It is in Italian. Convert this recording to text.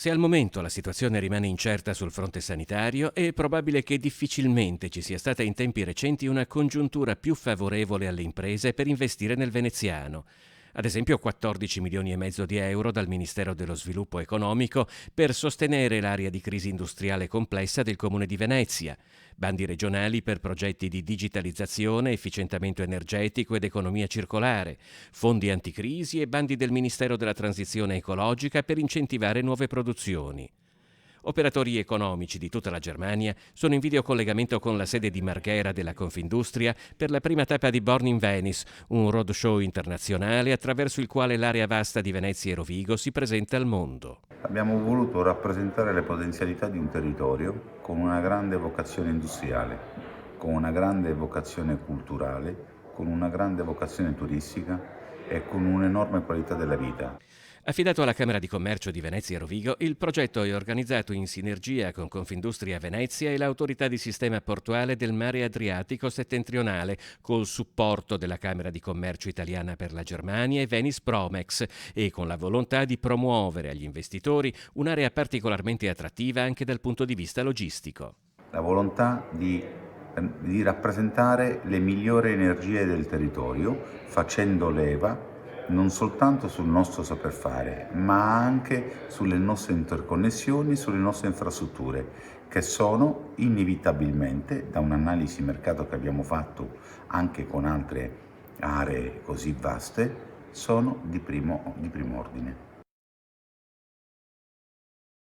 Se al momento la situazione rimane incerta sul fronte sanitario, è probabile che difficilmente ci sia stata in tempi recenti una congiuntura più favorevole alle imprese per investire nel veneziano. Ad esempio 14 milioni e mezzo di euro dal Ministero dello Sviluppo Economico per sostenere l'area di crisi industriale complessa del Comune di Venezia, bandi regionali per progetti di digitalizzazione, efficientamento energetico ed economia circolare, fondi anticrisi e bandi del Ministero della Transizione ecologica per incentivare nuove produzioni. Operatori economici di tutta la Germania sono in videocollegamento con la sede di Marghera della Confindustria per la prima tappa di Born in Venice, un roadshow internazionale attraverso il quale l'area vasta di Venezia e Rovigo si presenta al mondo. Abbiamo voluto rappresentare le potenzialità di un territorio con una grande vocazione industriale, con una grande vocazione culturale, con una grande vocazione turistica e con un'enorme qualità della vita. Affidato alla Camera di Commercio di Venezia e Rovigo, il progetto è organizzato in sinergia con Confindustria Venezia e l'Autorità di Sistema Portuale del Mare Adriatico Settentrionale, col supporto della Camera di Commercio Italiana per la Germania e Venice Promex, e con la volontà di promuovere agli investitori un'area particolarmente attrattiva anche dal punto di vista logistico. La volontà di rappresentare le migliori energie del territorio, facendo leva non soltanto sul nostro saper fare, ma anche sulle nostre interconnessioni, sulle nostre infrastrutture, che sono inevitabilmente, da un'analisi mercato che abbiamo fatto anche con altre aree così vaste, sono di primo ordine.